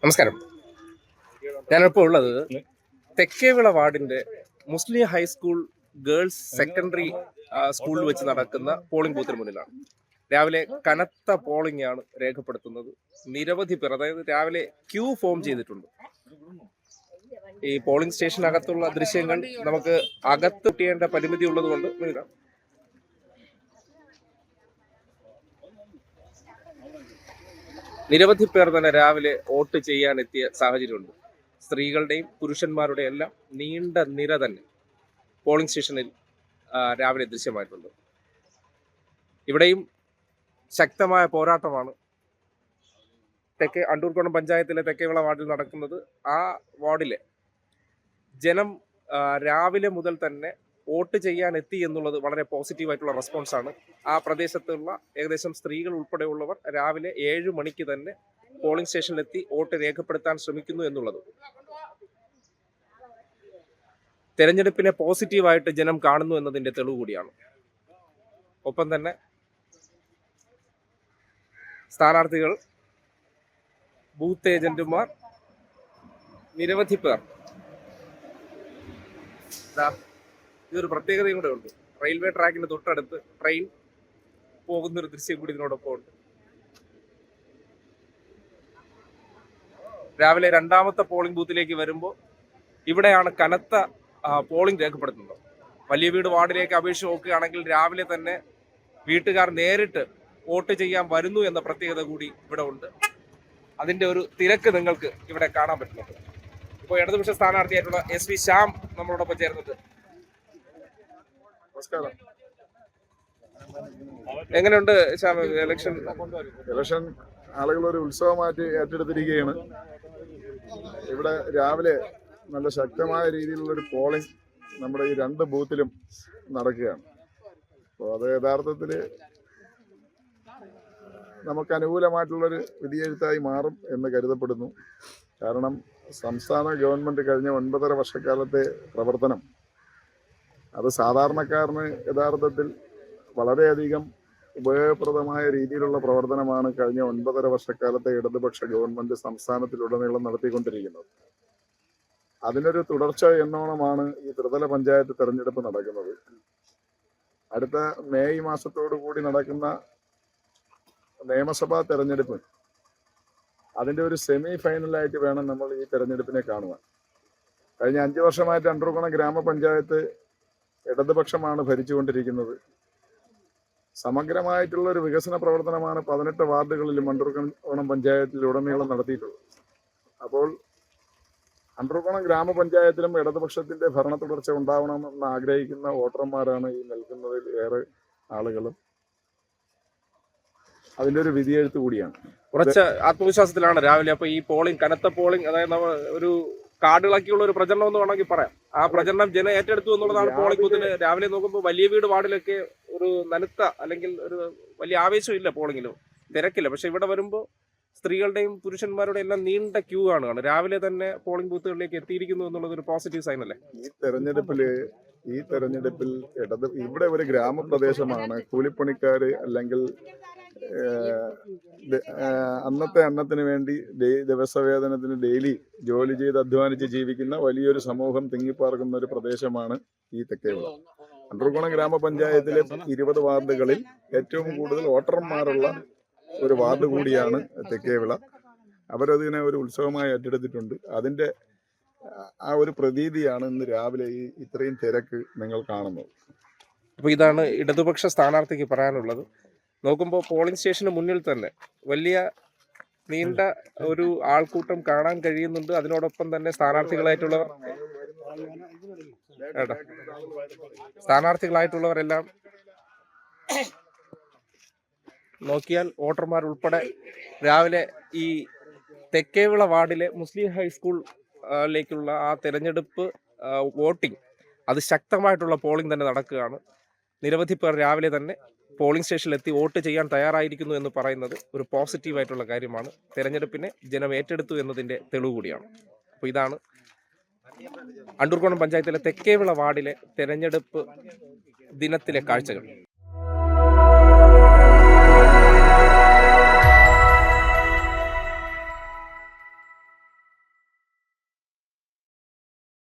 നമസ്കാരം. ഞാനിപ്പോൾ ഉള്ളത് തെക്കേവിള വാർഡിന്റെ മുസ്ലിം ഹൈസ്കൂൾ ഗേൾസ് സെക്കൻഡറി സ്കൂളിൽ വെച്ച് നടക്കുന്ന പോളിംഗ് ബൂത്തിന് മുന്നിലാണ്. രാവിലെ കനത്ത പോളിംഗ് ആണ് രേഖപ്പെടുത്തുന്നത്. നിരവധി പേർ, അതായത് രാവിലെ ക്യൂ ഫോം ചെയ്തിട്ടുണ്ട്. ഈ പോളിംഗ് സ്റ്റേഷനകത്തുള്ള ദൃശ്യങ്ങൾ നമുക്ക് അകത്ത് ചെയ്യേണ്ട പരിമിതി ഉള്ളത് കൊണ്ട് നിരവധി പേർ തന്നെ രാവിലെ വോട്ട് ചെയ്യാൻ എത്തിയ സാഹചര്യമുണ്ട്. സ്ത്രീകളുടെയും പുരുഷന്മാരുടെയും എല്ലാം നീണ്ട നിര തന്നെ പോളിംഗ് സ്റ്റേഷനിൽ രാവിലെ ദൃശ്യമായിട്ടുണ്ട്. ഇവിടെയും ശക്തമായ പോരാട്ടമാണ് അണ്ടൂർക്കോണം പഞ്ചായത്തിലെ തെക്കേവിള വാർഡിൽ നടക്കുന്നത്. ആ വാർഡിലെ ജനം രാവിലെ മുതൽ തന്നെ വോട്ട് ചെയ്യാൻ എത്തി എന്നുള്ളത് വളരെ പോസിറ്റീവായിട്ടുള്ള റെസ്പോൺസാണ്. ആ പ്രദേശത്തുള്ള ഏകദേശം സ്ത്രീകൾ ഉൾപ്പെടെയുള്ളവർ രാവിലെ 7 മണിക്ക് തന്നെ പോളിംഗ് സ്റ്റേഷനിലെത്തി വോട്ട് രേഖപ്പെടുത്താൻ ശ്രമിക്കുന്നു എന്നുള്ളത് തെരഞ്ഞെടുപ്പിനെ പോസിറ്റീവായിട്ട് ജനം കാണുന്നു എന്നതിന്റെ തെളിവ് കൂടിയാണ്. ഒപ്പം തന്നെ സ്ഥാനാർത്ഥികൾ, ബൂത്ത് ഏജന്റുമാർ, നിരവധി പേർ. ഇതൊരു പ്രത്യേകതയും കൂടെ ഉണ്ട്. റെയിൽവേ ട്രാക്കിന് തൊട്ടടുത്ത് ട്രെയിൻ പോകുന്നൊരു ദൃശ്യം കൂടി ഇതിനോടൊപ്പം ഉണ്ട്. രാവിലെ രണ്ടാമത്തെ പോളിംഗ് ബൂത്തിലേക്ക് വരുമ്പോൾ ഇവിടെയാണ് കനത്ത പോളിംഗ് രേഖപ്പെടുത്തുന്നത്. വലിയ വീട് വാർഡിലേക്ക് അപേക്ഷിച്ച് നോക്കുകയാണെങ്കിൽ രാവിലെ തന്നെ വീട്ടുകാർ നേരിട്ട് വോട്ട് ചെയ്യാൻ വരുന്നു എന്ന പ്രത്യേകത കൂടി ഇവിടെ ഉണ്ട്. അതിന്റെ ഒരു തിരക്ക് നിങ്ങൾക്ക് ഇവിടെ കാണാൻ പറ്റുന്നുണ്ട്. ഇപ്പോൾ ഇടതുപക്ഷ സ്ഥാനാർത്ഥിയായിട്ടുള്ള SV ശ്യാം നമ്മളോടൊപ്പം ചേർന്നിട്ട്. നമസ്കാരം. എങ്ങനെയുണ്ട് ശ്യാം ഇലക്ഷൻ? ആളുകൾ ഒരു ഉത്സവമായിട്ട് ഏറ്റെടുത്തിരിക്കുകയാണ്. ഇവിടെ രാവിലെ നല്ല ശക്തമായ രീതിയിലുള്ളൊരു പോളിംഗ് നമ്മുടെ ഈ 2 ബൂത്തിലും നടക്കുകയാണ്. അപ്പോൾ അത് യഥാർത്ഥത്തിൽ നമുക്ക് അനുകൂലമായിട്ടുള്ളൊരു വിധിയെഴുത്തായി മാറും എന്ന് കരുതപ്പെടുന്നു. കാരണം സംസ്ഥാന ഗവൺമെൻറ് കഴിഞ്ഞ 9.5 വർഷക്കാലത്തെ പ്രവർത്തനം അത് സാധാരണക്കാരന് യഥാർത്ഥത്തിൽ വളരെയധികം ഉപയോഗപ്രദമായ രീതിയിലുള്ള പ്രവർത്തനമാണ് കഴിഞ്ഞ 9.5 വർഷക്കാലത്തെ ഇടതുപക്ഷ ഗവൺമെൻറ് സംസ്ഥാനത്തിലുടനീളം നടത്തിക്കൊണ്ടിരിക്കുന്നത്. അതിനൊരു തുടർച്ച എന്നോണമാണ് ഈ ത്രിതല പഞ്ചായത്ത് തെരഞ്ഞെടുപ്പ് നടക്കുന്നത്. അടുത്ത മെയ് മാസത്തോടു കൂടി നടക്കുന്ന നിയമസഭാ തെരഞ്ഞെടുപ്പ് അതിൻ്റെ ഒരു സെമി ഫൈനലായിട്ട് വേണം നമ്മൾ ഈ തെരഞ്ഞെടുപ്പിനെ കാണുവാൻ. കഴിഞ്ഞ 5 വർഷമായിട്ട് അണ്ടൂർക്കോണം ഗ്രാമപഞ്ചായത്ത് ഇടതുപക്ഷമാണ് ഭരിച്ചുകൊണ്ടിരിക്കുന്നത്. സമഗ്രമായിട്ടുള്ള ഒരു വികസന പ്രവർത്തനമാണ് 18 വാർഡുകളിലും അണ്ടൂർക്കോണം പഞ്ചായത്തിലുടനീളം നടത്തിയിട്ടുള്ളത്. അപ്പോൾ അണ്ടൂർക്കോണം ഗ്രാമപഞ്ചായത്തിലും ഇടതുപക്ഷത്തിന്റെ ഭരണ തുടർച്ച ഉണ്ടാവണമെന്ന് ആഗ്രഹിക്കുന്ന വോട്ടർമാരാണ് ഈ നിൽക്കുന്നതിൽ ഏറെ ആളുകളും. അതിന്റെ ഒരു വിധിയെഴുത്ത് കൂടിയാണ്. കുറച്ച് ആത്മവിശ്വാസത്തിലാണ് രാവിലെ. അപ്പൊ ഈ പോളിംഗ്, കനത്ത പോളിംഗ്, അതായത് നമ്മൾ ഒരു കാർഡിളക്കിയുള്ള ഒരു പ്രചരണം എന്ന് വേണമെങ്കിൽ പറയാം. ആ പ്രചരണം ജനം ഏറ്റെടുത്തു എന്നുള്ളതാണ് പോളിംഗ് ബൂത്തിന്. രാവിലെ നോക്കുമ്പോൾ വലിയ വീട് വാർഡിലൊക്കെ ഒരു നനുത്ത അല്ലെങ്കിൽ ഒരു വലിയ ആവേശമില്ല, പോളിംഗിലും തിരക്കില്ല. പക്ഷെ ഇവിടെ വരുമ്പോൾ സ്ത്രീകളുടെയും പുരുഷന്മാരുടെയും എല്ലാം നീണ്ട ക്യൂ ആണ്. രാവിലെ തന്നെ പോളിംഗ് ബൂത്തുകളിലേക്ക് എത്തിയിരിക്കുന്നു എന്നുള്ളത് ഒരു പോസിറ്റീവ് സൈൻ അല്ലേ? ഈ തെരഞ്ഞെടുപ്പിൽ ഇവിടെ ഒരു ഗ്രാമപ്രദേശമാണ്. കൂലിപ്പണിക്കാര് അല്ലെങ്കിൽ അന്നത്തെ അന്നത്തിന് വേണ്ടി ദിവസവേതനത്തിന് ഡെയിലി ജോലി ചെയ്ത് അധ്വാനിച്ച് ജീവിക്കുന്ന വലിയൊരു സമൂഹം തിങ്ങിപ്പാർക്കുന്ന ഒരു പ്രദേശമാണ് ഈ തെക്കേവിള. അണ്ടൂർക്കോണം ഗ്രാമപഞ്ചായത്തിലെ 20 വാർഡുകളിൽ ഏറ്റവും കൂടുതൽ വോട്ടർമാരുള്ള ഒരു വാർഡ് കൂടിയാണ് തെക്കേവിള. അവരതിനെ ഒരു ഉത്സവമായി ഏറ്റെടുത്തിട്ടുണ്ട്. അതിന്റെ ആ ഒരു പ്രതീതിയാണ് ഇന്ന് രാവിലെ ഈ ഇത്രയും തിരക്ക് നിങ്ങൾ കാണുന്നത്. അപ്പോൾ ഇതാണ് ഇടതുപക്ഷ സ്ഥാനാർത്ഥിക്ക് പറയാനുള്ളത്. നോക്കുമ്പോൾ പോളിംഗ് സ്റ്റേഷന് മുന്നിൽ തന്നെ വലിയ നീണ്ട ഒരു ആൾക്കൂട്ടം കാണാൻ കഴിയുന്നുണ്ട്. അതിനോടൊപ്പം തന്നെ സ്ഥാനാർത്ഥികളായിട്ടുള്ളവരെല്ലാം നോക്കിയാൽ വോട്ടർമാർ ഉൾപ്പെടെ രാവിലെ ഈ തെക്കേവിള വാർഡിലെ മുസ്ലിം ഹൈസ്കൂളിലേക്കുള്ള ആ തെരഞ്ഞെടുപ്പ് വോട്ടിംഗ്, അത് ശക്തമായിട്ടുള്ള പോളിംഗ് തന്നെ നടക്കുകയാണ്. നിരവധി പേർ രാവിലെ തന്നെ പോളിംഗ് സ്റ്റേഷനിലെത്തി വോട്ട് ചെയ്യാൻ തയ്യാറായിരിക്കുന്നു എന്ന് പറയുന്നത് ഒരു പോസിറ്റീവായിട്ടുള്ള കാര്യമാണ്. തെരഞ്ഞെടുപ്പിനെ ജനം ഏറ്റെടുത്തു എന്നതിൻ്റെ തെളിവ് കൂടിയാണ്. അപ്പോൾ ഇതാണ് അണ്ടൂർക്കോണം പഞ്ചായത്തിലെ തെക്കേവിള വാർഡിലെ തെരഞ്ഞെടുപ്പ് ദിനത്തിലെ കാഴ്ചകൾ.